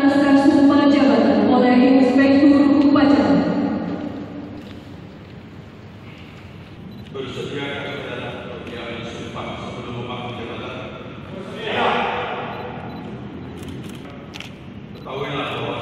mengataskan sumpah jabatan oleh Inspektur Upacara. Bersedia saudara yang sumpah sebelum memakai jabatan? Bersedia. Ketahuilah bahwa